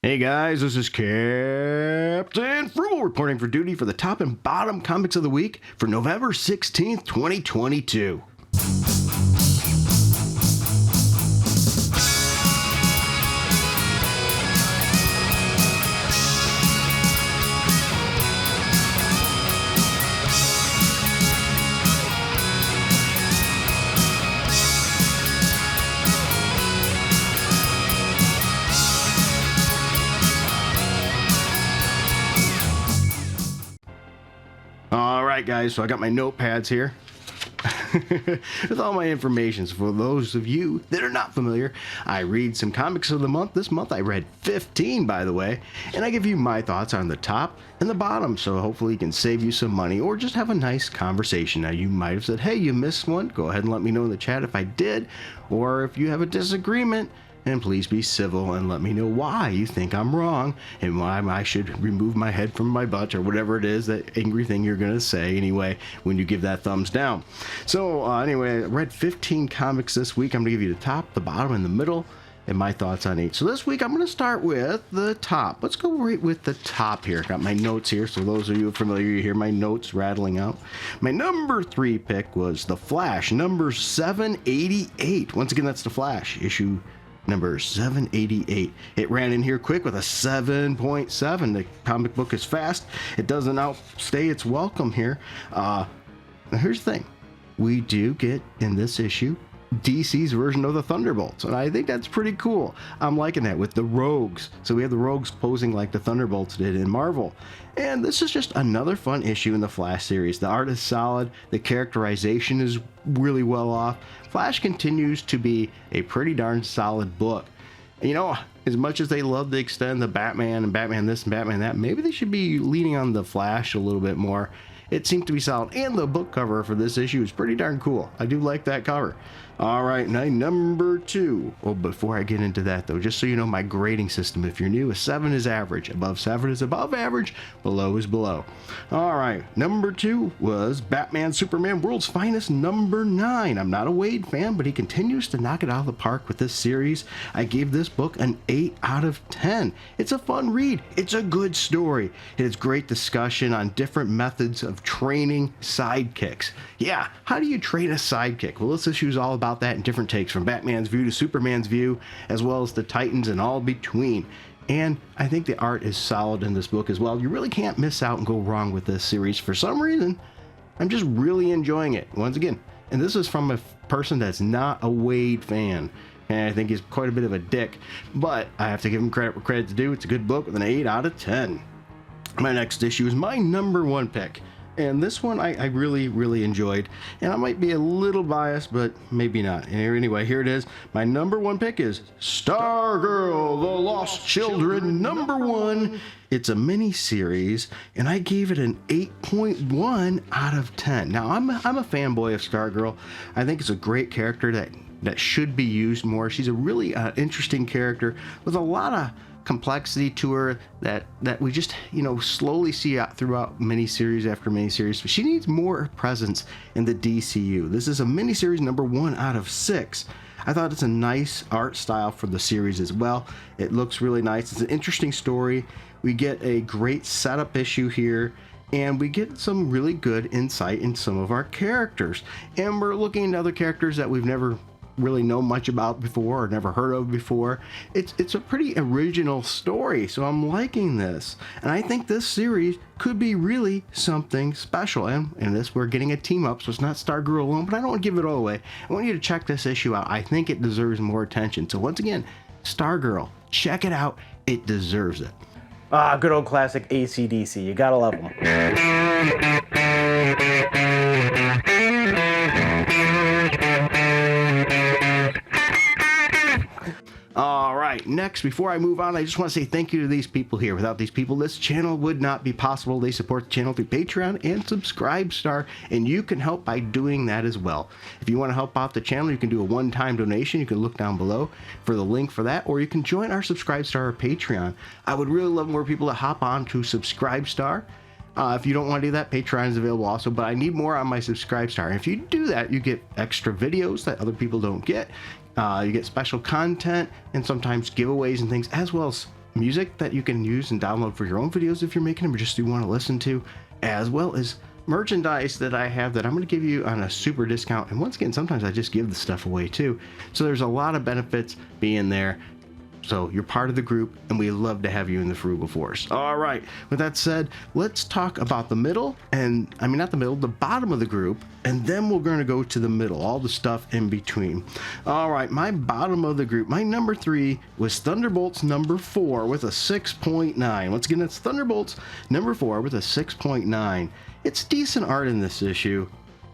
Hey guys, this is Captain Frugal reporting for duty for the top and bottom comics of the week for November 16th, 2022. Alright guys, so I got my notepads here with all my information. So for those of you that are not familiar, I read some comics of the month. This month I read 15, by the way, and I give you my thoughts on the top and the bottom, so hopefully it can save you some money or just have a nice conversation. Now you might have said, hey, you missed one. Go ahead and let me know in the chat if I did, or if you have a disagreement. And please be civil and let me know why you think I'm wrong and why I should remove my head from my butt or whatever it is, that angry thing you're going to say anyway when you give that thumbs down. So anyway, I read 15 comics this week. I'm going to give you the top, the bottom, and the middle, and my thoughts on each. So this week I'm going to start with the top. Let's go right with the top here. Got my notes here, so those of you familiar, you hear my notes rattling out. My number 3 pick was The Flash, number 788. Once again, that's The Flash, issue number 788. It ran in here quick with a 7.7. The comic book is fast. It doesn't outstay its welcome here. Now here's the thing. We do get in this issue DC's version of the Thunderbolts, and I think that's pretty cool. I'm liking that with the Rogues. So we have the Rogues posing like the Thunderbolts did in Marvel. And this is just another fun issue in the Flash series. The art is solid. The characterization is really well off. Flash continues to be a pretty darn solid book. And you know, as much as they love to extend the Batman and Batman this and Batman that, maybe they should be leaning on the Flash a little bit more. It seemed to be solid, and the book cover for this issue is pretty darn cool. I do like that cover. All right, now number 2. Well, before I get into that though, just so you know my grading system, if you're new, a 7 is average, above 7 is above average, below is below. All right, number 2 was Batman Superman World's Finest, number 9. I'm not a Wade fan, but he continues to knock it out of the park with this series. I gave this book an 8 out of 10. It's a fun read. It's a good story. It has great discussion on different methods of training sidekicks. Yeah, how do you train a sidekick? Well, this issue is all about that in different takes, from Batman's view to Superman's view, as well as the Titans and all between. And I think the art is solid in this book as well. You really can't miss out and go wrong with this series. For some reason, I'm just really enjoying it. Once again, and this is from a person that's not a Wade fan. And I think he's quite a bit of a dick, but I have to give him credit where credit's due. It's a good book with an 8 out of 10. My next issue is my number 1 pick. And this one I really enjoyed, and I might be a little biased, but maybe not. Anyway, here it is. My number 1 pick is Stargirl, The Lost Children, number 1. It's a mini series, and I gave it an 8.1 out of 10. Now, I'm a fanboy of Stargirl. I think it's a great character that should be used more. She's a really interesting character with a lot of complexity to her that we just, you know, slowly see out throughout miniseries after miniseries. But she needs more presence in the DCU. This is a miniseries number 1 out of 6. I thought it's a nice art style for the series as well. It looks really nice. It's an interesting story. We get a great setup issue here, and we get some really good insight in some of our characters. And we're looking at other characters that we've never really know much about before or never heard of before. It's a pretty original story, so I'm liking this, and I think this series could be really something special. And in this, we're getting a team up, so it's not Stargirl alone, but I don't want to give it all away. I want you to check this issue out. I think it deserves more attention. So once again, Stargirl, check it out. It deserves it. Ah, good old classic AC/DC. You gotta love them. All right, next, before I move on, I just want to say thank you to these people here. Without these people, this channel would not be possible. They support the channel through Patreon and Subscribestar, and you can help by doing that as well. If you want to help out the channel, you can do a one-time donation. You can look down below for the link for that, or you can join our Subscribestar or Patreon. I would really love more people to hop on to Subscribestar. If you don't want to do that, Patreon is available also, but I need more on my Subscribestar. And if you do that, you get extra videos that other people don't get. You get special content and sometimes giveaways and things, as well as music that you can use and download for your own videos if you're making them or just you want to listen to, as well as merchandise that I have that I'm going to give you on a super discount. And once again, sometimes I just give the stuff away too. So there's a lot of benefits being there. So you're part of the group, and we love to have you in the Frugal Force. All right, with that said, let's talk about the middle, and I mean not the middle, the bottom of the group, and then we're going to go to the middle, all the stuff in between. All right, my bottom of the group, my number 3 was Thunderbolts number 4 with a 6.9. Once again, it's Thunderbolts number 4 with a 6.9. It's decent art in this issue.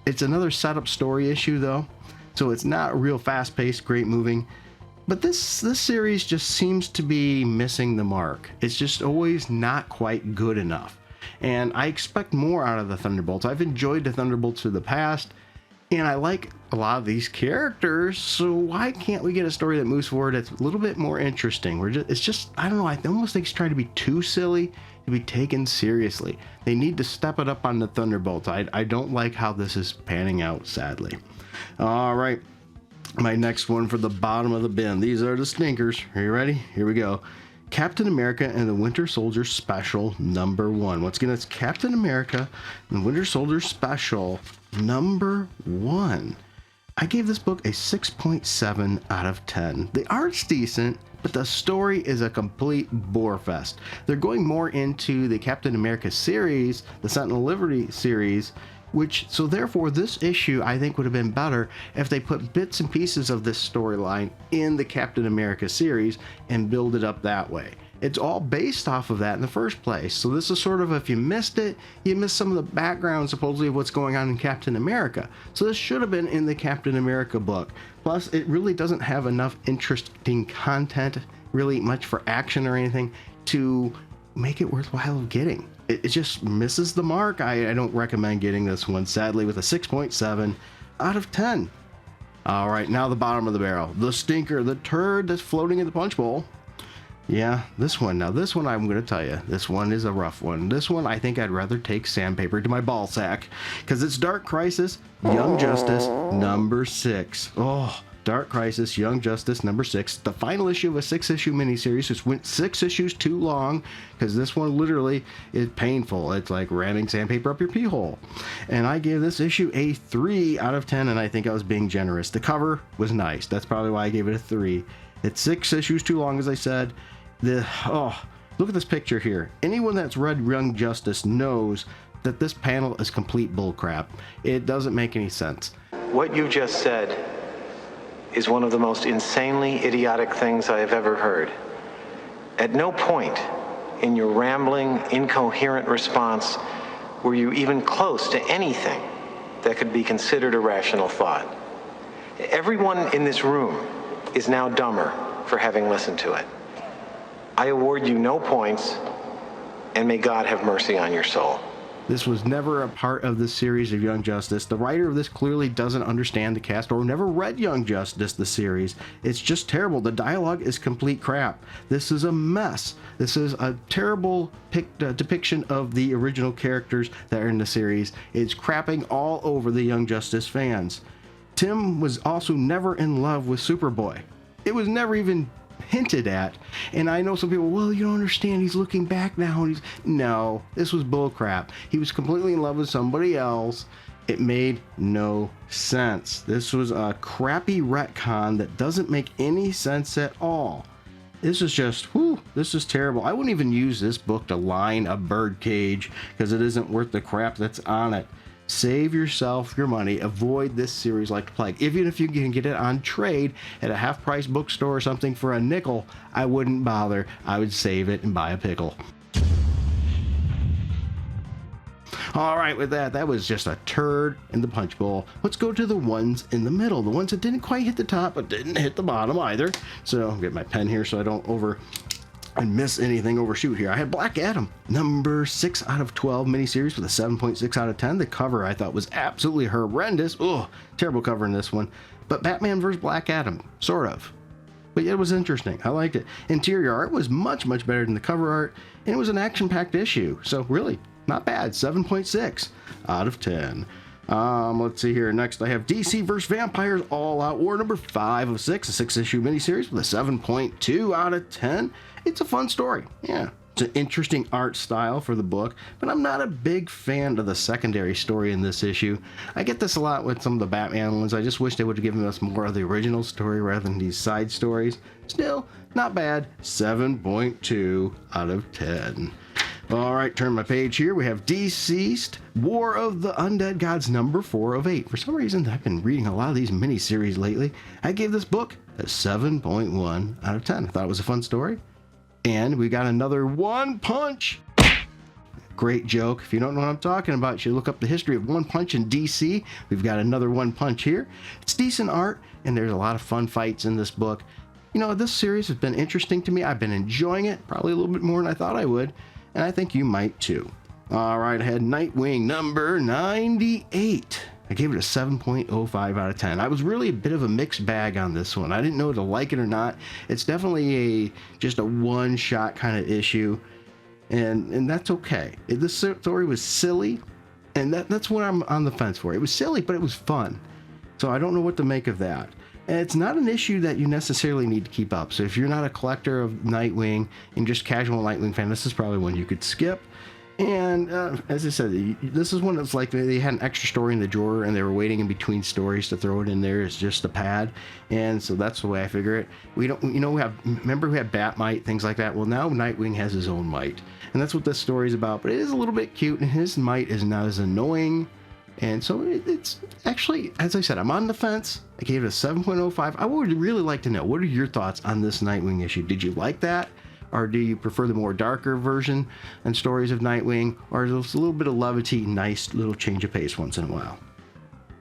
It's another setup story issue though, so it's not real fast-paced, great moving. But this series just seems to be missing the mark. It's just always not quite good enough. And I expect more out of the Thunderbolts. I've enjoyed the Thunderbolts of the past, and I like a lot of these characters, so why can't we get a story that moves forward that's a little bit more interesting? It's just, I don't know, I almost think it's trying to be too silly to be taken seriously. They need to step it up on the Thunderbolts. I don't like how this is panning out, sadly. All right. My next one for the bottom of the bin. These are the stinkers. Are you ready? Here we go. Captain America and the Winter Soldier Special number 1. Once again, it's Captain America and the Winter Soldier Special number 1. I gave this book a 6.7 out of 10. The art's decent, but the story is a complete bore fest. They're going more into the Captain America series, the Sentinel Liberty series, so therefore this issue I think would have been better if they put bits and pieces of this storyline in the Captain America series and build it up that way. It's all based off of that in the first place. So this is sort of, if you missed it, you missed some of the background supposedly of what's going on in Captain America. So this should have been in the Captain America book. Plus, it really doesn't have enough interesting content, really much for action or anything, to make it worthwhile of getting. It just misses the mark. I don't recommend getting this one, sadly, with a 6.7 out of 10. All right, now the bottom of the barrel. The stinker, the turd that's floating in the punch bowl. Yeah, this one. Now, this one I'm going to tell you, this one is a rough one. This one, I think I'd rather take sandpaper to my ball sack, because it's Dark Crisis, Young Justice, number 6. Oh, Dark Crisis, Young Justice, number 6. The final issue of a 6-issue miniseries. It went 6 issues too long, because this one literally is painful. It's like ramming sandpaper up your pee hole. And I gave this issue a 3 out of 10, and I think I was being generous. The cover was nice. That's probably why I gave it a 3. It's 6 issues too long, as I said. Look at this picture here. Anyone that's read Young Justice knows that this panel is complete bullcrap. It doesn't make any sense. What you just said is one of the most insanely idiotic things I have ever heard. At no point in your rambling, incoherent response were you even close to anything that could be considered a rational thought. Everyone in this room is now dumber for having listened to it. I award you no points, and may God have mercy on your soul. This was never a part of the series of Young Justice. The writer of this clearly doesn't understand the cast or never read Young Justice, the series. It's just terrible. The dialogue is complete crap. This is a mess. This is a terrible depiction of the original characters that are in the series. It's crapping all over the Young Justice fans. Tim was also never in love with Superboy. It was never even hinted at. And I know some people, well, you don't understand, he's looking back now, and no, this was bullcrap. He was completely in love with somebody else. It made no sense. This was a crappy retcon that doesn't make any sense at all. This is just, this is terrible. I wouldn't even use this book to line a birdcage, because it isn't worth the crap that's on it. Save yourself your money. Avoid this series like the plague. Even if you can get it on trade at a half-price bookstore or something for a nickel, I wouldn't bother. I would save it and buy a pickle. All right, with that was just a turd in the punch bowl. Let's go to the ones in the middle, the ones that didn't quite hit the top but didn't hit the bottom either. So I'll get my pen here so I don't miss anything, overshoot here. I had Black Adam, number 6 out of 12 miniseries with a 7.6 out of 10. The cover I thought was absolutely horrendous. Oh, terrible cover in this one. But Batman vs. Black Adam, sort of. But it was interesting. I liked it. Interior art was much, much better than the cover art, and it was an action-packed issue. So really, not bad. 7.6 out of 10. Let's see here. Next, I have DC vs. Vampires All Out War number 5 of 6, a 6-issue miniseries with a 7.2 out of 10. It's a fun story. Yeah. It's an interesting art style for the book, but I'm not a big fan of the secondary story in this issue. I get this a lot with some of the Batman ones. I just wish they would have given us more of the original story rather than these side stories. Still, not bad. 7.2 out of 10. All right, turn my page here. We have Deceased, War of the Undead Gods number 4 of 8. For some reason, I've been reading a lot of these miniseries lately. I gave this book a 7.1 out of 10. I thought it was a fun story. And we got another One Punch. Great joke. If you don't know what I'm talking about, you should look up the history of One Punch in DC. We've got another One Punch here. It's decent art, and there's a lot of fun fights in this book. You know, this series has been interesting to me. I've been enjoying it, probably a little bit more than I thought I would, and I think you might too. All right, I had Nightwing number 98. I gave it a 7.05 out of 10. I was really a bit of a mixed bag on this one. I didn't know to like it or not. It's definitely just a one-shot kind of issue, and that's okay. This story was silly, and that's what I'm on the fence for. It was silly, but it was fun. So I don't know what to make of that. And it's not an issue that you necessarily need to keep up. So if you're not a collector of Nightwing and just casual Nightwing fan, this is probably one you could skip. And as I said, this is one that's like they had an extra story in the drawer and they were waiting in between stories to throw it in there as just a pad. And so that's the way I figure it. We don't, remember we had Batmite, things like that. Well, now Nightwing has his own might. And that's what this story is about. But it is a little bit cute, and his might is not as annoying. And so it's actually, as I said, I'm on the fence. I gave it a 7.05. I would really like to know, what are your thoughts on this Nightwing issue? Did you like that? Or do you prefer the more darker version and stories of Nightwing? Or is this a little bit of levity, nice little change of pace once in a while?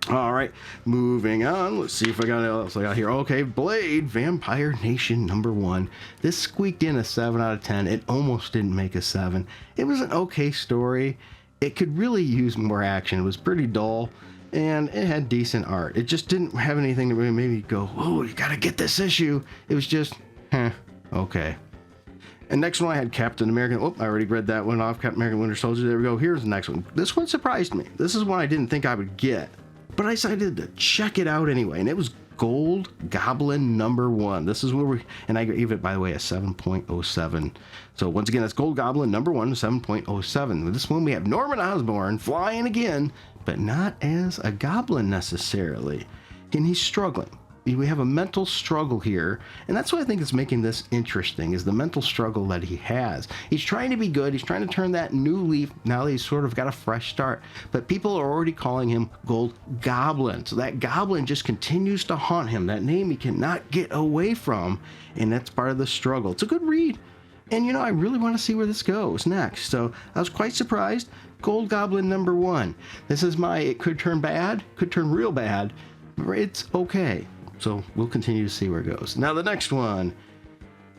All right, moving on. Let's see if I got anything else I got here. Okay, Blade, Vampire Nation number 1. This squeaked in a 7 out of 10. It almost didn't make a 7. It was an okay story. It could really use more action. It was pretty dull, and it had decent art. It just didn't have anything to really make me go, oh, you gotta get this issue. It was just, okay. And next one I had Captain America. Oh, I already read that one off. Captain America Winter Soldier. There we go. Here's the next one. This one surprised me. This is one I didn't think I would get, but I decided to check it out anyway. And it was Gold Goblin number 1. This is where and I gave it, by the way, a 7.07. So once again, that's Gold Goblin number 1, 7.07. With this one, we have Norman Osborn flying again, but not as a goblin necessarily. And he's struggling. We have a mental struggle here, and that's what I think is making this interesting, is the mental struggle that he has. He's trying to be good. He's trying to turn that new leaf now that he's sort of got a fresh start, but people are already calling him Gold Goblin. So that goblin just continues to haunt him, that name he cannot get away from, and that's part of the struggle. It's a good read, and I really want to see where this goes next. So I was quite surprised. Gold Goblin number 1. This is it could turn bad, could turn real bad, but it's okay. So we'll continue to see where it goes. Now the next one.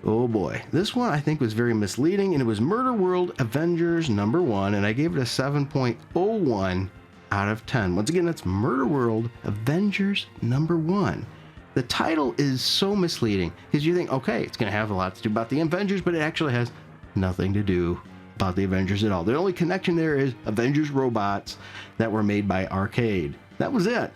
Oh boy. This one I think was very misleading, and it was Murder World Avengers number 1, and I gave it a 7.01 out of 10. Once again, that's Murder World Avengers number 1. The title is so misleading because you think, okay, it's going to have a lot to do about the Avengers, but it actually has nothing to do about the Avengers at all. The only connection there is Avengers robots that were made by Arcade. That was it.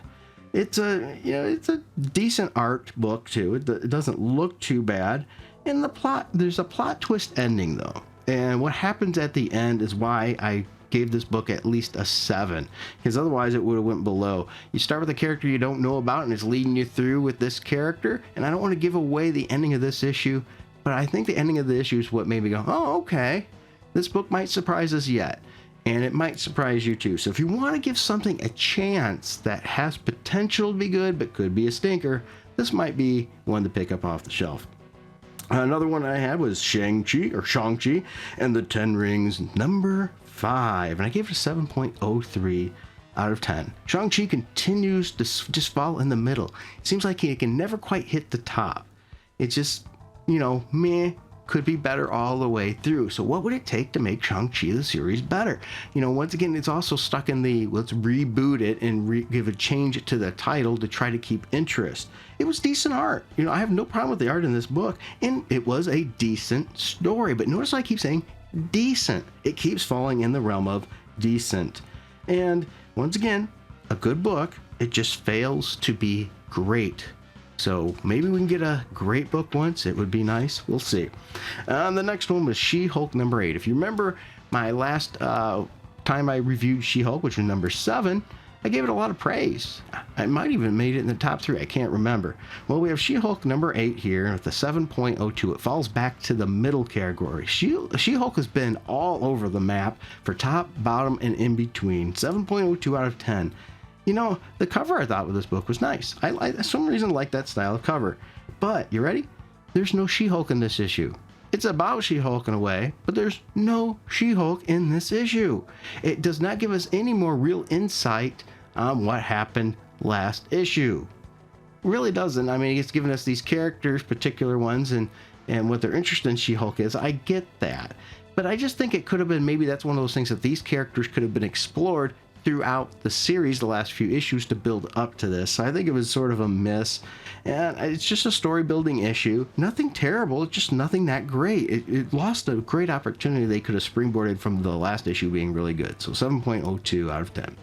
It's a decent art book too. It doesn't look too bad. And there's a plot twist ending though. And what happens at the end is why I gave this book at least a 7, because otherwise it would have went below. You start with a character you don't know about, and it's leading you through with this character. And I don't want to give away the ending of this issue, but I think the ending of the issue is what made me go, oh, okay, this book might surprise us yet. And it might surprise you too. So if you want to give something a chance that has potential to be good but could be a stinker, this might be one to pick up off the shelf. Another one I had was Shang-Chi and the Ten Rings number 5, and I gave it a 7.03 out of 10. Shang-Chi continues to just fall in the middle. It seems like he can never quite hit the top. It's just, meh. Could be better all the way through. So what would it take to make Shang-Chi the series better? Once again, it's also stuck in the let's reboot it and give a change to the title to try to keep interest. It was decent art. I have no problem with the art in this book, and it was a decent story. But notice I keep saying decent. It keeps falling in the realm of decent. And once again, a good book. It just fails to be great. So maybe we can get a great book once. It would be nice. We'll see. The next one was She-Hulk number 8. If you remember my last time I reviewed She-Hulk, which was number 7, I gave it a lot of praise. I might even made it in the top 3. I can't remember. Well, we have She-Hulk number 8 here with the 7.02. It falls back to the middle category. She-Hulk has been all over the map for top, bottom, and in between. 7.02 out of 10. You know, the cover I thought with this book was nice. I for some reason like that style of cover. But, you ready? There's no She-Hulk in this issue. It's about She-Hulk in a way, but there's no She-Hulk in this issue. It does not give us any more real insight on what happened last issue. It really doesn't. I mean, it's given us these characters, particular ones, and what their interest in She-Hulk is. I get that. But I just think it could have been, maybe that's one of those things that these characters could have been explored throughout the series, the last few issues, to build up to this. So I think it was sort of a miss, and it's just a story building issue. Nothing terrible, it's just nothing that great. It lost a great opportunity they could have springboarded from the last issue being really good. So 7.02 out of 10.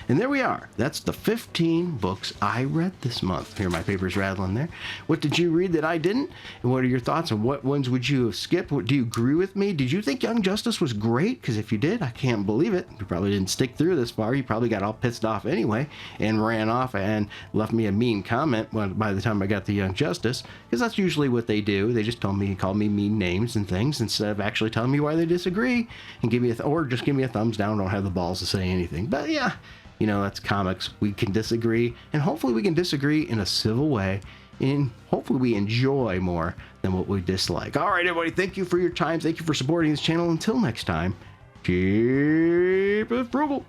And there we are. That's the 15 books I read this month. Here, my paper's rattling there. What did you read that I didn't? And what are your thoughts on what ones would you have skipped? What, do you agree with me? Did you think Young Justice was great? Because if you did, I can't believe it. You probably didn't stick through this far. You probably got all pissed off anyway and ran off and left me a mean comment by the time I got to Young Justice. Because that's usually what they do. They just call me mean names and things instead of actually telling me why they disagree and give me or just give me a thumbs down. Don't have the balls to say anything. But yeah. You know, that's comics. We can disagree, and hopefully we can disagree in a civil way, and hopefully we enjoy more than what we dislike. All right, everybody, thank you for your time. Thank you for supporting this channel. Until next time, keep it frugal.